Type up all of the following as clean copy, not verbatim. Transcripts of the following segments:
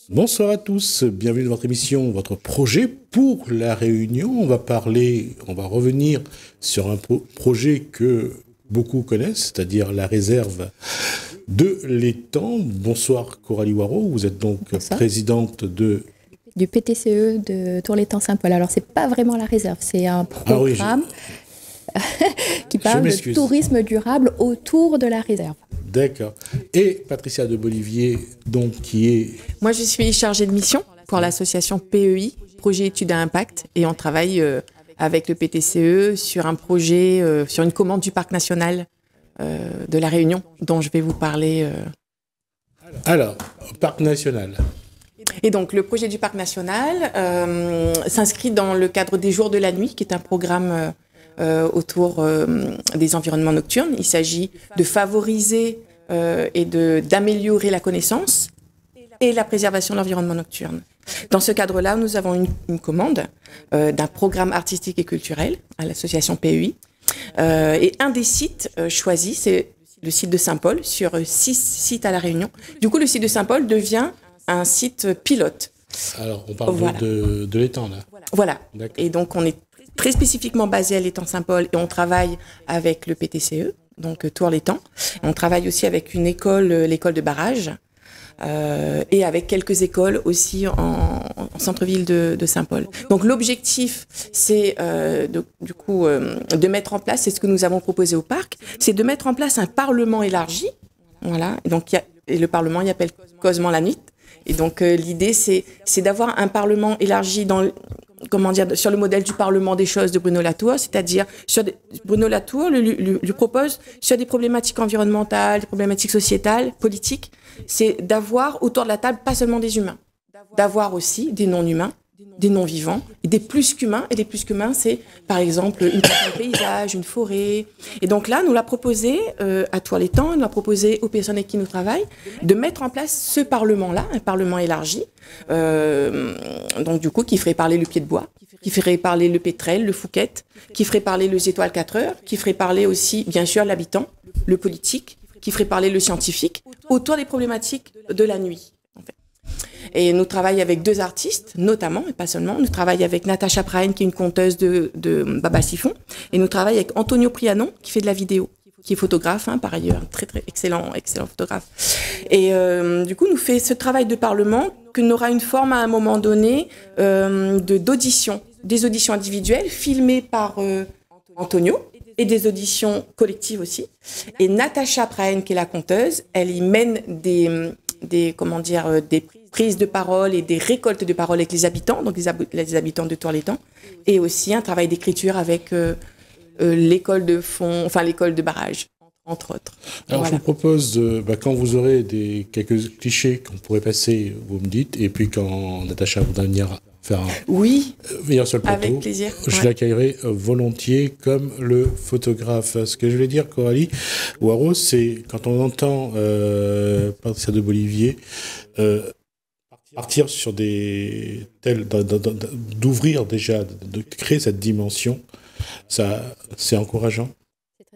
Bonsoir à tous, bienvenue dans votre émission, votre projet pour la Réunion. On va revenir sur un projet que beaucoup connaissent, c'est-à-dire la réserve de l'étang. Bonsoir Coralie Waro, vous êtes donc présidente du PTCE de Tour-l'Étang-Saint-Paul. Alors c'est pas vraiment la réserve, c'est un programme qui parle de tourisme durable autour de la réserve. D'accord. Et Patricia de Bolivier, donc qui est... Moi, je suis chargée de mission pour l'association PEI, Projet Études à Impact, et on travaille avec le PTCE sur un projet, sur une commande du Parc National de la Réunion, dont je vais vous parler. Alors, Parc National. Et donc, le projet du Parc National s'inscrit dans le cadre des Jours de la Nuit, qui est un programme... autour des environnements nocturnes. Il s'agit de favoriser et d'améliorer la connaissance et la préservation de l'environnement nocturne. Dans ce cadre-là, nous avons une commande d'un programme artistique et culturel à l'association PEI. Et un des sites choisis, c'est le site de Saint-Paul, sur 6 sites à La Réunion. Du coup, le site de Saint-Paul devient un site pilote. Alors, on parle de l'étang, là. Voilà. Et donc, on est très spécifiquement basé à l'étang Saint-Paul et on travaille avec le PTCE, donc Tour-l'Étang. On travaille aussi avec une école, l'école de barrage, et avec quelques écoles aussi en centre-ville de Saint-Paul. Donc l'objectif, c'est de mettre en place, c'est ce que nous avons proposé au parc, c'est de mettre en place un parlement élargi. Voilà. Donc et le parlement, il appelle Cosement la nuit. Et donc l'idée, c'est d'avoir un parlement élargi sur le modèle du Parlement des choses de Bruno Latour, c'est-à-dire Bruno Latour lui propose sur des problématiques environnementales, des problématiques sociétales, politiques, c'est d'avoir autour de la table pas seulement des humains, d'avoir aussi des non-humains, des non-vivants, et des plus qu'humains. Et des plus qu'humains, c'est par exemple un paysage, une forêt. Et donc là, nous l'a proposé à Tour-l'Étang, nous l'a proposé aux personnes avec qui nous travaillons, de mettre en place ce parlement-là, un parlement élargi, donc du coup, qui ferait parler le pied de bois, qui ferait parler le pétrel, le Fouquet, qui ferait parler les étoiles 4 heures, qui ferait parler aussi, bien sûr, l'habitant, le politique, qui ferait parler le scientifique, autour des problématiques de la nuit. Et nous travaillons avec 2 artistes, notamment, et pas seulement. Nous travaillons avec Natacha Praen, qui est une conteuse de Baba Siphon. Et nous travaillons avec Antonio Prianon, qui fait de la vidéo, qui est photographe, par ailleurs, un très, très excellent photographe. Et du coup, nous fait ce travail de parlement qui aura une forme à un moment donné d'audition, des auditions individuelles filmées par Antonio et des auditions collectives aussi. Et Natacha Praen, qui est la conteuse, elle y mène des prises de parole et des récoltes de parole avec les habitants, donc les habitants de Tour-l'Étang, et aussi un travail d'écriture avec l'école de fond, l'école de barrage, entre autres. Alors je vous propose, quand vous aurez quelques clichés qu'on pourrait passer, vous me dites, et puis quand Natacha voudra venir faire venir sur le plateau, avec plaisir. Je l'accueillerai volontiers comme le photographe. Ce que je voulais dire, Coralie Waro, c'est quand on entend Patricia de Bolivier partir sur d'ouvrir déjà, de créer cette dimension, ça, c'est encourageant.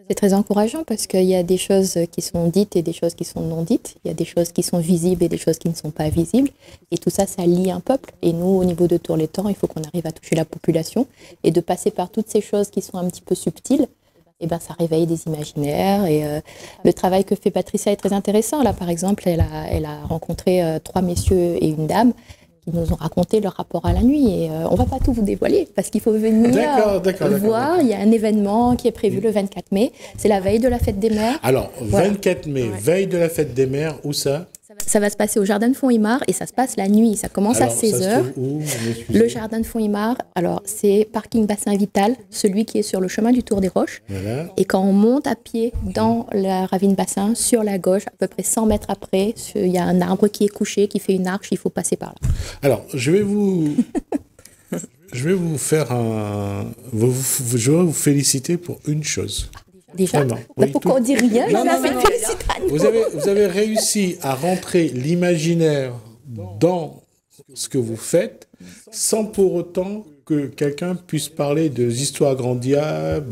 C'est très encourageant parce qu'il y a des choses qui sont dites et des choses qui sont non dites. Il y a des choses qui sont visibles et des choses qui ne sont pas visibles. Et tout ça, ça lie un peuple. Et nous, au niveau de Tour-l'Étang, il faut qu'on arrive à toucher la population. Et de passer par toutes ces choses qui sont un petit peu subtiles, et ça réveille des imaginaires. Et le travail que fait Patricia est très intéressant. Là, par exemple, elle a rencontré 3 messieurs et une dame qui nous ont raconté leur rapport à la nuit. Et on ne va pas tout vous dévoiler parce qu'il faut venir voir. Il y a un événement qui est prévu le 24 mai. C'est la veille de la fête des mères. Alors, 24 mai, veille de la fête des mères, où ça ? Ça va se passer au Jardin de Font-Imar et ça se passe la nuit. Ça commence à 16h. Le Jardin de Font-Imar, alors c'est parking bassin vital, celui qui est sur le chemin du Tour des Roches. Voilà. Et quand on monte à pied dans la ravine bassin, sur la gauche, à peu près 100 mètres après, il y a un arbre qui est couché, qui fait une arche, il faut passer par là. Alors, je vais vous faire je vais vous féliciter pour une chose. Déjà, Vraiment. Oui, pourquoi on dit rien? Non, Là, non, non. Vous avez réussi à rentrer l'imaginaire dans ce que vous faites sans pour autant que quelqu'un puisse parler de histoires grandiables.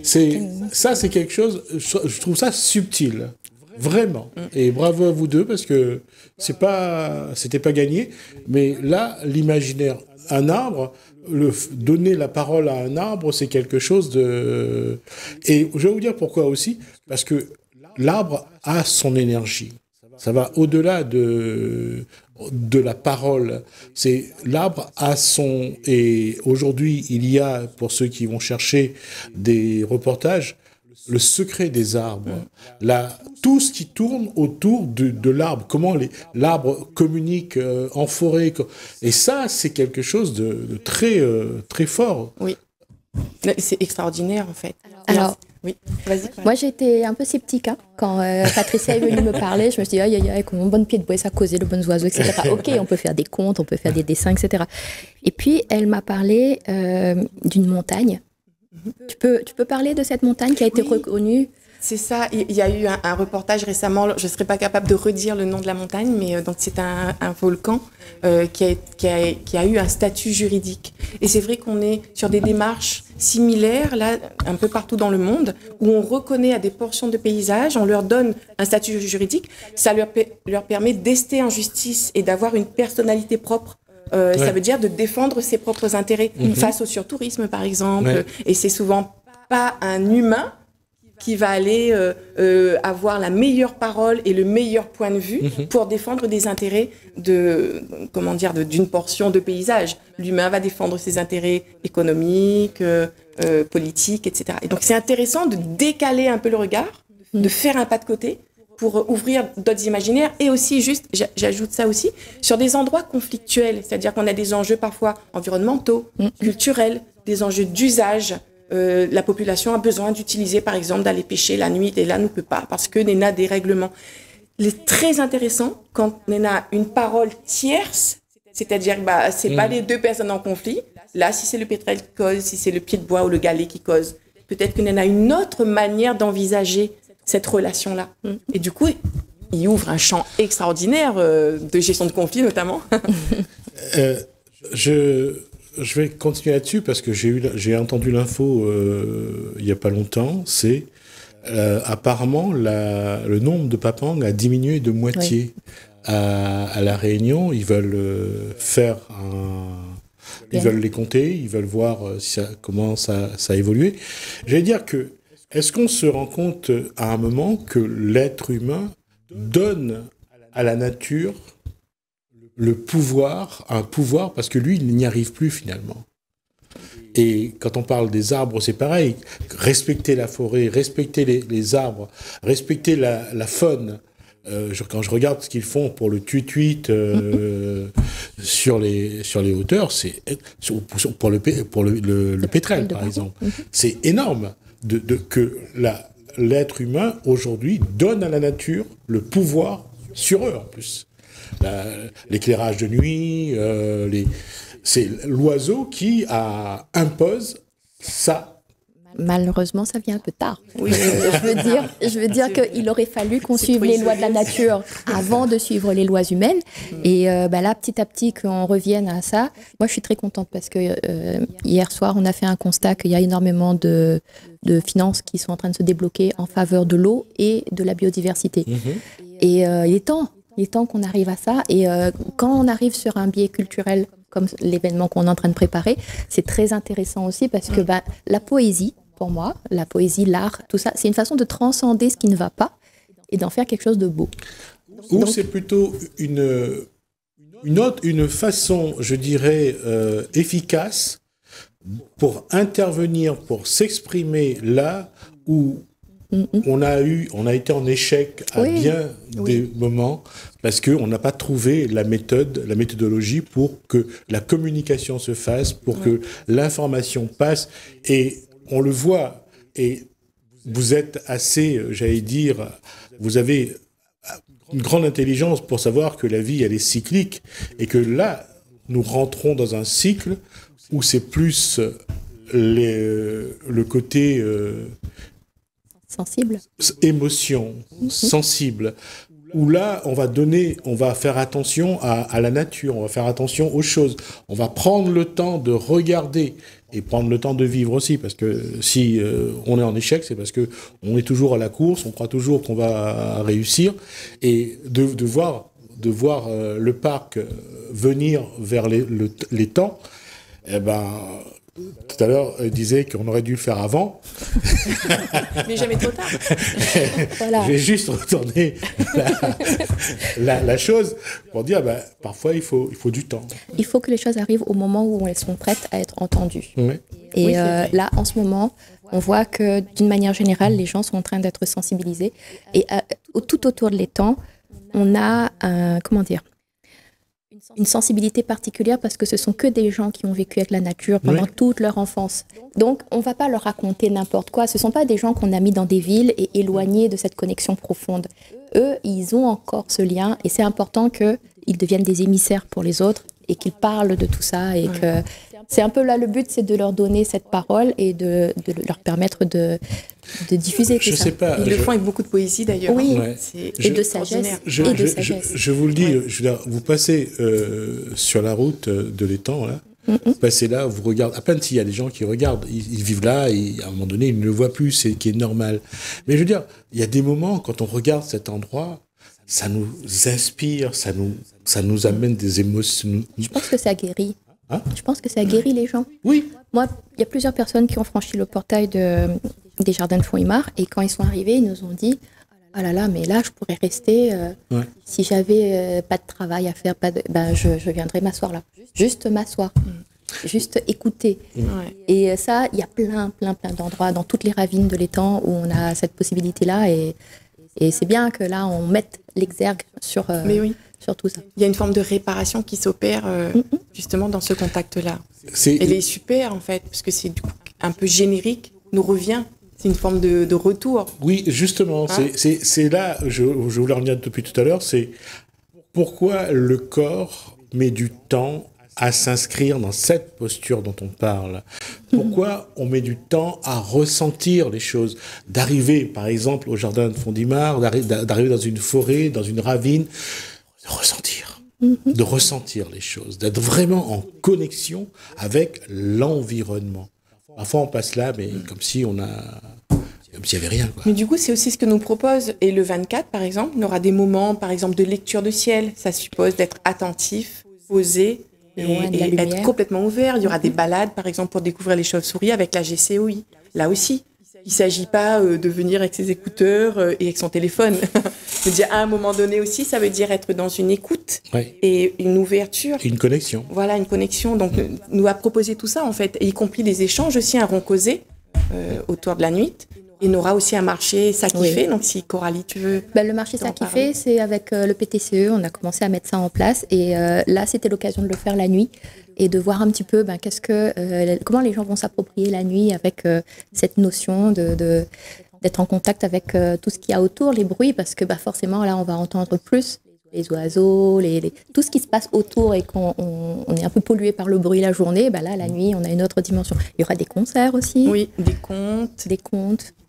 C'est quelque chose, je trouve ça subtil. Vraiment. Et bravo à vous deux parce que c'était pas gagné. Mais là, l'imaginaire, un arbre, donner la parole à un arbre, c'est quelque chose de... Et je vais vous dire pourquoi aussi. Parce que l'arbre a son énergie. Ça va au-delà de la parole. C'est l'arbre a son... Et aujourd'hui, il y a, pour ceux qui vont chercher des reportages, le secret des arbres. Tout ce qui tourne autour de l'arbre. Comment l'arbre communique en forêt. Et ça, c'est quelque chose de très, très fort. Oui. C'est extraordinaire, en fait. Alors, oui, vas-y. Moi, j'étais un peu sceptique quand Patricia est venue me parler. Je me suis dit, aïe, aïe, aïe, comment bon pied de bois, ça causait le bon oiseau, etc. Ok, on peut faire des contes, on peut faire des dessins, etc. Et puis, elle m'a parlé d'une montagne. Tu peux parler de cette montagne qui a été reconnue? C'est ça, il y a eu un reportage récemment, je ne serais pas capable de redire le nom de la montagne, mais donc c'est un volcan qui a eu un statut juridique. Et c'est vrai qu'on est sur des démarches similaires, là, un peu partout dans le monde, où on reconnaît à des portions de paysage, on leur donne un statut juridique, ça leur permet d'ester en justice et d'avoir une personnalité propre. Ça veut dire de défendre ses propres intérêts face au surtourisme, par exemple. Et c'est souvent pas un humain qui va aller avoir la meilleure parole et le meilleur point de vue pour défendre des intérêts d'une portion de paysage. L'humain va défendre ses intérêts économiques, politiques, etc. Et donc c'est intéressant de décaler un peu le regard, de faire un pas de côté pour ouvrir d'autres imaginaires et aussi juste, j'ajoute ça aussi, sur des endroits conflictuels, c'est-à-dire qu'on a des enjeux parfois environnementaux, culturels, des enjeux d'usage. La population a besoin d'utiliser, par exemple, d'aller pêcher la nuit et là ne peut pas parce que Nena a des règlements. C'est très intéressant quand Nena a une parole tierce, c'est-à-dire c'est pas les deux personnes en conflit. Là, si c'est le pétrel qui cause, si c'est le pied de bois ou le galet qui cause, peut-être que Nena a une autre manière d'envisager cette relation-là. Et du coup, il ouvre un champ extraordinaire de gestion de conflits, notamment. Je vais continuer là-dessus parce que j'ai entendu l'info il n'y a pas longtemps. C'est apparemment le nombre de papangs a diminué de moitié à La Réunion. Ils veulent ils veulent les compter, ils veulent voir comment ça a évolué. J'allais dire que est-ce qu'on se rend compte à un moment que l'être humain donne à la nature un pouvoir, parce que lui, il n'y arrive plus finalement. Et quand on parle des arbres, c'est pareil. Respecter la forêt, respecter les arbres, respecter la faune. Quand je regarde ce qu'ils font pour le tuit-tuit sur les hauteurs, c'est pour le pétrel, par exemple. C'est énorme que l'être humain, aujourd'hui, donne à la nature le pouvoir sur eux, en plus. L'éclairage de nuit, c'est l'oiseau qui impose ça. Malheureusement, ça vient un peu tard. Oui, je veux dire qu'il aurait fallu qu'on suive les lois de la nature avant de suivre les lois humaines. Et là, petit à petit, qu'on revienne à ça. Moi, je suis très contente parce que hier soir, on a fait un constat qu'il y a énormément de finances qui sont en train de se débloquer en faveur de l'eau et de la biodiversité. Et il est temps qu'on arrive à ça. Et quand on arrive sur un biais culturel comme l'événement qu'on est en train de préparer, c'est très intéressant aussi parce que la poésie, pour moi, la poésie, l'art, tout ça, c'est une façon de transcender ce qui ne va pas et d'en faire quelque chose de beau. Ou c'est plutôt une façon, je dirais, efficace pour intervenir, pour s'exprimer là où on a été en échec à bien des moments parce qu'on n'a pas trouvé la méthodologie pour que la communication se fasse, pour que l'information passe. Et on le voit, et vous êtes assez, j'allais dire, vous avez une grande intelligence pour savoir que la vie, elle est cyclique, et que là, nous rentrons dans un cycle où c'est plus le côté sensible. Émotion, sensible, où là, on va faire attention à la nature, on va faire attention aux choses, on va prendre le temps de regarder et prendre le temps de vivre aussi, parce que si on est en échec, c'est parce que on est toujours à la course, on croit toujours qu'on va réussir, et de voir le parc venir vers les temps, eh ben, tout à l'heure, elle disait qu'on aurait dû le faire avant. Mais jamais trop tard. Voilà. Je vais juste retourner la chose pour dire, parfois, il faut du temps. Il faut que les choses arrivent au moment où elles sont prêtes à être entendues. Oui. Et Oui, là, en ce moment, on voit que d'une manière générale, les gens sont en train d'être sensibilisés. Et tout autour de l'étang, on a une sensibilité particulière parce que ce sont que des gens qui ont vécu avec la nature pendant toute leur enfance. Donc, on ne va pas leur raconter n'importe quoi. Ce ne sont pas des gens qu'on a mis dans des villes et éloignés de cette connexion profonde. Eux, ils ont encore ce lien et c'est important qu'ils deviennent des émissaires pour les autres et qu'ils parlent de tout ça. Et que c'est un peu là, le but, c'est de leur donner cette parole et de leur permettre de diffuser tout ça. Je sais pas. Ils le font avec beaucoup de poésie d'ailleurs. Oui, Ouais. et de sagesse. Je vous le dis, je veux dire, vous passez sur la route de l'étang, là, vous passez là, vous regardez, à peine s'il y a des gens qui regardent, ils vivent là, et à un moment donné, ils ne le voient plus, c'est qui est normal. Mais je veux dire, il y a des moments, quand on regarde cet endroit, ça nous inspire, ça nous amène des émotions. Je pense que ça guérit. Hein? Je pense que ça guérit les gens. Oui. Moi, il y a plusieurs personnes qui ont franchi le portail des jardins de Fontimar et quand ils sont arrivés, ils nous ont dit « Ah là là, mais là, je pourrais rester. Si j'avais pas de travail à faire, je viendrais m'asseoir là. Juste m'asseoir. Juste écouter. » Et ça, il y a plein d'endroits dans toutes les ravines de l'étang où on a cette possibilité-là et c'est bien que là, on mette l'exergue sur tout ça. Il y a une forme de réparation qui s'opère justement dans ce contact-là. Elle est super en fait, parce que c'est du coup un peu générique, nous revient. C'est une forme de retour. Oui, justement, c'est là, je voulais en revenir depuis tout à l'heure, c'est pourquoi le corps met du temps à s'inscrire dans cette posture dont on parle. Pourquoi on met du temps à ressentir les choses, d'arriver par exemple au jardin de Fontimar, d'arriver dans une forêt, dans une ravine, de ressentir les choses, d'être vraiment en connexion avec l'environnement. Parfois on passe là, mais comme s'il n'y avait rien, quoi. Mais du coup, c'est aussi ce que nous propose. Et le 24, par exemple, on aura des moments, par exemple, de lecture de ciel. Ça suppose d'être attentif, posé et être complètement ouvert. Il y aura des balades, par exemple, pour découvrir les chauves-souris avec la GCOI. Là aussi, il ne s'agit pas de venir avec ses écouteurs et avec son téléphone. Je veux dire, à un moment donné aussi, ça veut dire être dans une écoute et une ouverture. Une connexion. Voilà, une connexion. Donc, nous a proposé tout ça, en fait, y compris des échanges aussi, un rond causé autour de la nuit. Il y aura aussi un marché Ça qui fait. Donc, si Coralie, tu veux. Le marché Ça qui fait, c'est avec le PTCE. On a commencé à mettre ça en place. Et là, c'était l'occasion de le faire la nuit et de voir un petit peu comment les gens vont s'approprier la nuit avec cette notion d'être en contact avec tout ce qu'il y a autour, les bruits, parce que forcément, là, on va entendre plus les oiseaux, tout ce qui se passe autour et qu'on est un peu pollué par le bruit la journée. Là, la nuit, on a une autre dimension. Il y aura des concerts aussi. Oui, des contes,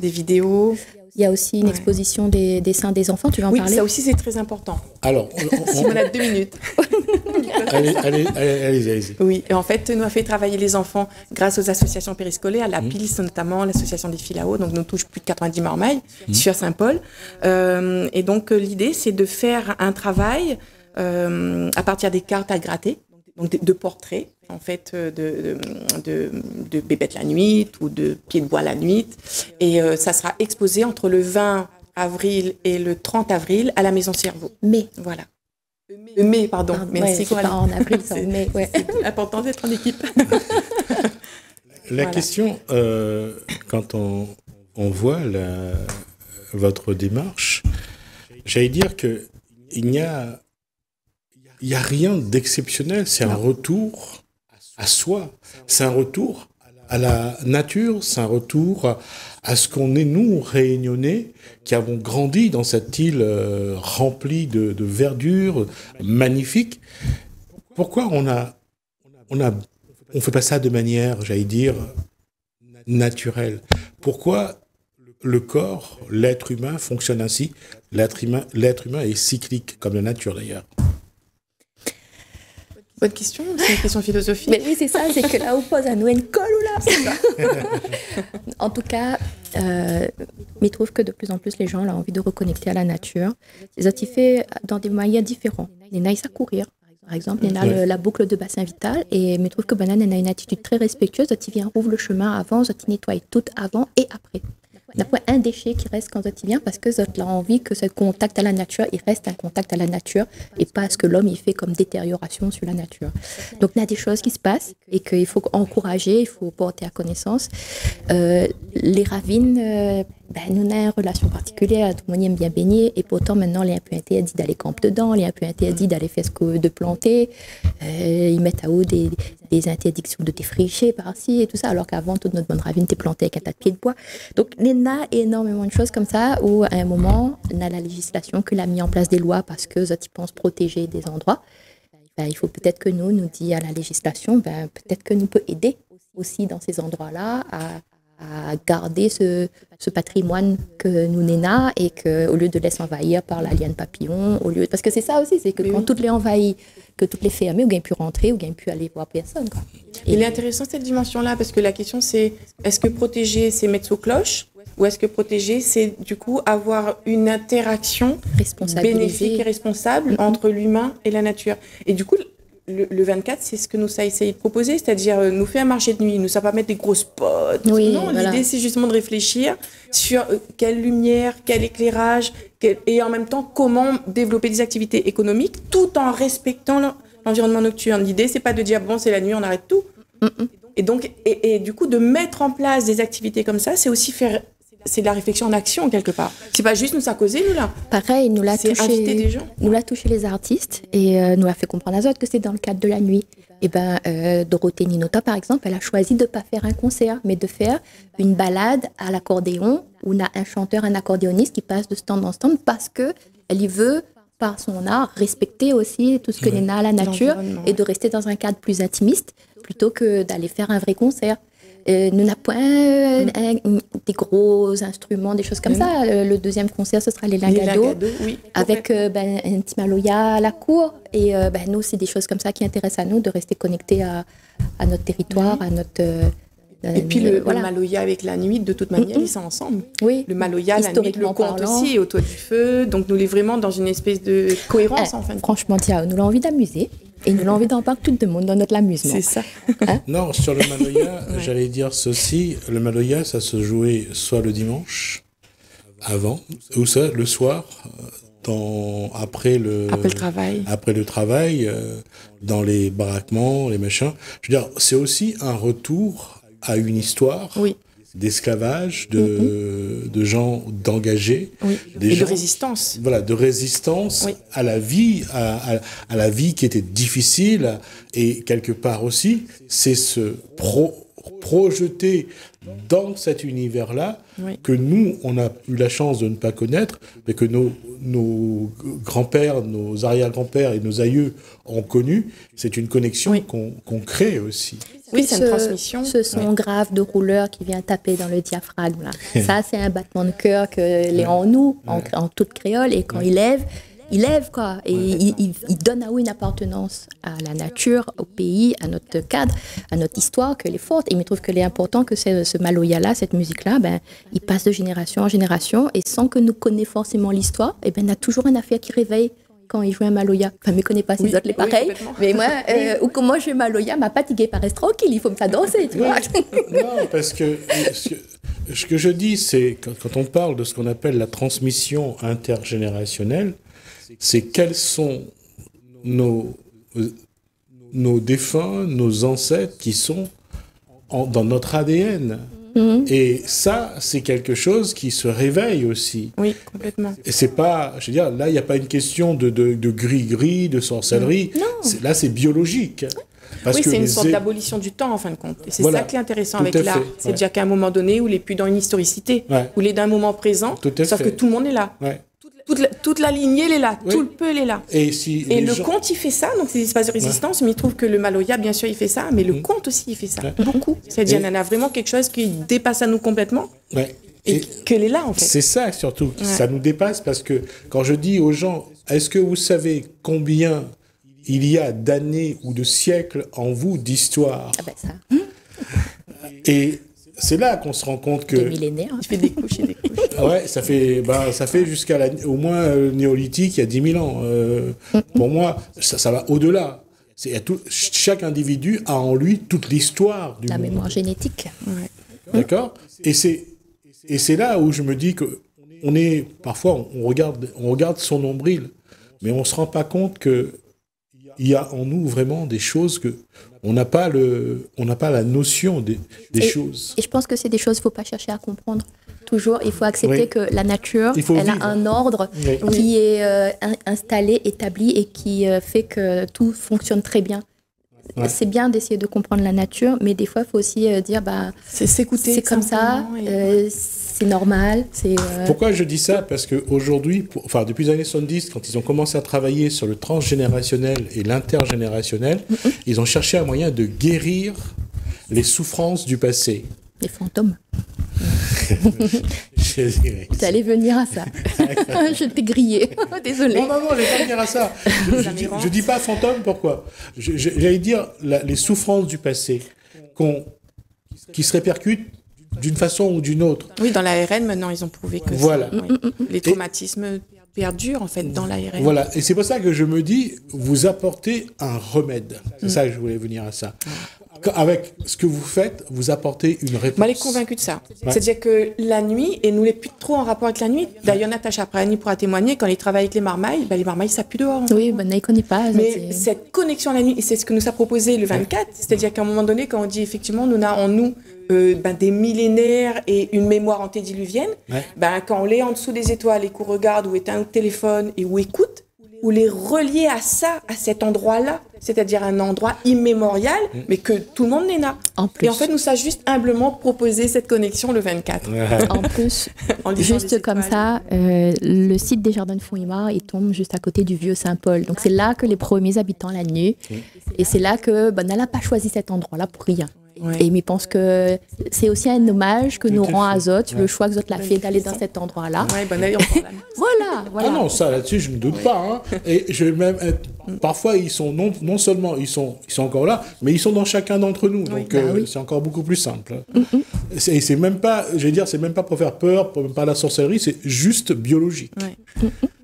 des vidéos. Il y a aussi une exposition des dessins des enfants. Tu veux en parler ? Oui, ça aussi, c'est très important. Alors, si on a 2 minutes. Allez-y. Oui, et en fait, nous a fait travailler les enfants grâce aux associations périscolaires, la PILS notamment, l'association des Filao, donc nous touche plus de 90 marmailles sur Saint-Paul. Et donc, l'idée, c'est de faire un travail à partir des cartes à gratter, donc de portraits, en fait, de bébêtes la nuit ou de pieds de bois la nuit. Et ça sera exposé entre le 20 avril et le 30 avril à la Maison Cerveau. Voilà. Mai, pardon. Merci, c'est pas en avril, c'est en mai. C'est important d'être en équipe. La question, quand on voit votre démarche, j'allais dire que il n'y a rien d'exceptionnel. C'est un retour à soi. C'est un retour à la nature. C'est un retour à ce qu'on est, nous, Réunionnais, qui avons grandi dans cette île remplie de verdure, magnifique. Pourquoi on fait pas ça de manière, j'allais dire, naturelle ? Pourquoi le corps, l'être humain fonctionne ainsi. L'être humain est cyclique, comme la nature d'ailleurs. Bonne question, c'est une question philosophique. Mais oui, c'est ça, c'est que là, on pose à nous une colle ou là. En tout cas, je trouve que de plus en plus, les gens ont envie de reconnecter à la nature. Ils ont fait dans des moyens différents. Il y en a à courir. Par exemple, il y en a la boucle de bassin vital et je trouve que Banane a une attitude très respectueuse. Il vient rouvre le chemin avant, il nettoie tout avant et après. Il n'y a pas un déchet qui reste quand il vient parce que il a envie que ce contact à la nature, il reste un contact à la nature et pas ce que l'homme il fait comme détérioration sur la nature. Donc il y a des choses qui se passent et qu'il faut encourager, il faut porter à connaissance. Les ravines, nous avons une relation particulière, tout le monde aime bien baigner et pourtant maintenant il est un peu interdit d'aller camper dedans, il est un peu interdit d'aller faire ce que de planter, ils mettent à haut des interdictions de défricher par-ci et tout ça, alors qu'avant toute notre bonne ravine était plantée avec un tas de pieds de bois. Donc il y a énormément de choses comme ça où à un moment on a la législation qui a mis en place des lois parce que ils pensent protéger des endroits. Il faut peut-être que nous dit à la législation, peut-être que nous peut aider aussi dans ces endroits-là à garder ce patrimoine que nous n'avons et qu'au lieu de laisser envahir par la liane papillon, parce que c'est ça aussi, c'est que quand toutes les envahit, que toutes les fermées, ou gagne pu rentrer, ou gagne pu aller voir personne. Quoi. Il est intéressant cette dimension-là, parce que la question c'est, est-ce que protéger c'est mettre sous cloche, ou est-ce que protéger c'est du coup avoir une interaction bénéfique et responsable entre l'humain et la nature. Et du coup, le 24, c'est ce que nous a essayé de proposer, c'est-à-dire nous faire un marché de nuit, nous ça pas mettre des grosses potes. Oui, non, voilà. L'idée c'est justement de réfléchir sur quelle lumière, quel éclairage, et en même temps comment développer des activités économiques tout en respectant l'environnement nocturne. L'idée c'est pas de dire bon c'est la nuit, on arrête tout. Et donc et du coup de mettre en place des activités comme ça, c'est aussi faire. C'est de la réflexion en action, quelque part. C'est pas juste nous ça causer, nous, là. Pareil, nous l'a touché, inviter des gens. Nous l'a touché les artistes et nous l'a fait comprendre à Zot que c'est dans le cadre de la nuit. Et Dorothée Ninota, par exemple, elle a choisi de ne pas faire un concert, mais de faire une balade à l'accordéon où on a un chanteur, un accordéoniste qui passe de stand en stand parce qu'elle y veut, par son art, respecter aussi tout ce que l'on a à la nature et de rester dans un cadre plus intimiste plutôt que d'aller faire un vrai concert. Nous n'avons pas des gros instruments, des choses comme ça. Le deuxième concert, ce sera les Lagado, oui, avec un petit maloya à la cour. Et nous, c'est des choses comme ça qui intéressent à nous, de rester connectés à notre territoire, à notre... et puis le maloya avec la nuit, de toute manière, ils sont ensemble. Oui. Le maloya, la nuit, le conte aussi, au toit du feu. Donc nous les vraiment dans une espèce de cohérence, en fait. Franchement, tiens, nous l'avons envie d'amuser. Et nous avons envie d'en parler tout le monde dans notre amusement. C'est ça. Hein? Non, sur le maloya, j'allais dire ceci. Le maloya, ça se jouait soit le dimanche, avant, ou ça, le soir, après le travail. Après le travail, dans les baraquements, les machins. Je veux dire, c'est aussi un retour à une histoire. Oui. D'esclavage, de gens d'engagés, et de résistance. Voilà, de résistance à la vie, à la vie qui était difficile, et quelque part aussi, c'est se projeter dans cet univers-là que nous, on a eu la chance de ne pas connaître, mais que nos grands-pères, nos arrière-grands-pères et nos aïeux ont connu. C'est une connexion qu'on crée aussi. Oui, c'est une transmission. Ce son grave de rouleur qui vient taper dans le diaphragme, là. Ça, c'est un battement de cœur que les en nous, en toute créole, et quand il lève, quoi. Et il donne à une appartenance à la nature, au pays, à notre cadre, à notre histoire, qu'elle est forte. Et il me trouve que c'est important que ce maloya-là, cette musique-là, il passe de génération en génération, et sans que nous connaissions forcément l'histoire, on a toujours une affaire qui réveille. Quand il joue un maloya. Enfin, je ne connais pas ces autres, les pareils. Mais moi, ou comment je joue maloya, ma fatiguée paraît tranquille, il faut me faire danser, tu vois. Non, parce que ce que je dis, c'est quand on parle de ce qu'on appelle la transmission intergénérationnelle, c'est quels sont nos défunts, nos ancêtres qui sont dans notre ADN. Et ça, c'est quelque chose qui se réveille aussi. Oui, complètement. Et c'est pas, je veux dire, là, il n'y a pas une question de gris-gris, de sorcellerie. Non. Là, c'est biologique. Parce que c'est une sorte d'abolition du temps, en fin de compte. Et c'est ça qui est intéressant avec l'art. C'est déjà qu'à un moment donné, où il n'est plus dans une historicité, où il est d'un moment présent, sauf que tout le monde est là. Ouais. Toute la lignée, elle est là. Tout le peu, elle est là. Et le conte, il fait ça, donc c'est des espaces de résistance, mais il trouve que le maloya, bien sûr, il fait ça, mais le conte aussi, il fait ça. Beaucoup. C'est-à-dire, il y en a vraiment quelque chose qui dépasse à nous complètement. Ouais. Et qu'elle est là, en fait. C'est ça, surtout. Ça nous dépasse parce que quand je dis aux gens, est-ce que vous savez combien il y a d'années ou de siècles en vous d'histoire? Ah ben ça. Et c'est là qu'on se rend compte que... Des millénaires. Il fait des couches et des couches. Ouais, ça fait jusqu'à au moins le néolithique, il y a 10 000 ans. Pour moi, ça va au-delà. Chaque individu a en lui toute l'histoire du La monde. mémoire génétique. Ouais. D'accord? Et c'est là où je me dis que parfois, on regarde son nombril, mais on se rend pas compte que il y a en nous vraiment des choses que on n'a pas la notion des choses. Et je pense que c'est des choses qu'il ne faut pas chercher à comprendre. Toujours, il faut accepter que la nature, elle a un ordre qui est installé, établi et qui fait que tout fonctionne très bien. Ouais. C'est bien d'essayer de comprendre la nature, mais des fois, il faut aussi dire, c'est s'écouter. C'est comme ça, c'est normal. Pourquoi je dis ça? Parce qu'aujourd'hui, depuis les années 70, quand ils ont commencé à travailler sur le transgénérationnel et l'intergénérationnel, ils ont cherché un moyen de guérir les souffrances du passé. Les fantômes. Tu allais venir à ça. Je t'ai grillé. Désolée. Non, je vais pas venir à ça. Je dis pas fantôme, pourquoi? J'allais dire les souffrances du passé qui se répercutent d'une façon ou d'une autre. Oui, dans l'ARN, maintenant, ils ont prouvé que voilà. Les traumatismes perdurent, en fait, dans l'ARN. Voilà, et c'est pour ça que je me dis, vous apportez un remède. C'est ça que je voulais venir à ça. Avec ce que vous faites, vous apportez une réponse. Moi, elle est convaincue de ça. Ouais. C'est-à-dire que la nuit, et nous, les plus trop en rapport avec la nuit. D'ailleurs, Natacha Prani pourra témoigner, quand ils travaillent avec les marmailles, les marmailles, ça pue dehors. Oui, elle ne connaît pas. Mais cette connexion à la nuit, et c'est ce que nous a proposé le 24, c'est-à-dire qu'à un moment donné, quand on dit effectivement, nous avons en nous des millénaires et une mémoire antédiluvienne, quand on est en dessous des étoiles et qu'on regarde ou éteint le téléphone et ou écoute, ou les relier à ça, à cet endroit-là, c'est-à-dire un endroit immémorial, mais que tout le monde n'est là. Et en fait, nous avons juste humblement proposé cette connexion le 24. En plus, juste comme ça, le site des Jardins de Fontimar, il tombe juste à côté du vieux Saint-Paul. Donc c'est là que les premiers habitants la nuit, et c'est là que Nala n'a pas choisi cet endroit-là pour rien. Ouais. Et je pense que c'est aussi un hommage que nous rend Azote, le choix que Azote l'a fait d'aller dans cet endroit-là. Voilà. Ah non, ça là-dessus, je ne doute pas. Hein. Et je vais même parfois, ils sont non seulement ils sont encore là, mais ils sont dans chacun d'entre nous. Donc c'est encore beaucoup plus simple. Et c'est même pas, je vais dire, c'est même pas pour faire peur, pour même pas la sorcellerie, c'est juste biologique. Ouais.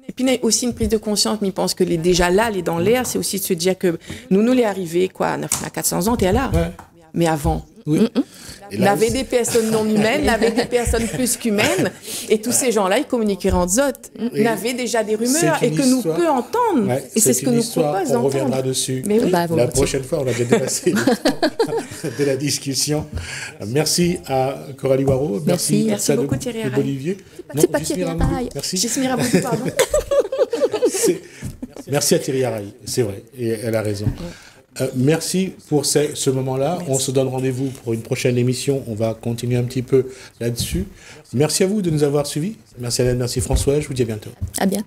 Et puis, il y a aussi une prise de conscience, mais je pense que déjà là, elle est dans l'air, c'est aussi de se dire que nous l'est arrivé, on a 400 ans, t'es là. Ouais. Mais avant, on avait des personnes non humaines, on avait des personnes plus qu'humaines, et tous ces gens-là, ils communiquaient en Zot. On avait déjà des rumeurs, et que nous peut entendre. Ouais, et c'est ce que nous propose d'entendre. On reviendra dessus. Mais la prochaine fois, on a déjà dépassé le temps de la discussion. Merci à Coralie Waro. Merci beaucoup Thierry Araille. Olivier. C'est pas Thierry Araille. Merci. Jesmira Boudou, pardon. Merci à Thierry Araille, c'est vrai, et elle a raison. Merci pour ce moment-là. Merci. On se donne rendez-vous pour une prochaine émission. On va continuer un petit peu là-dessus. Merci à vous de nous avoir suivis. Merci Hélène, merci François. Je vous dis à bientôt. À bientôt.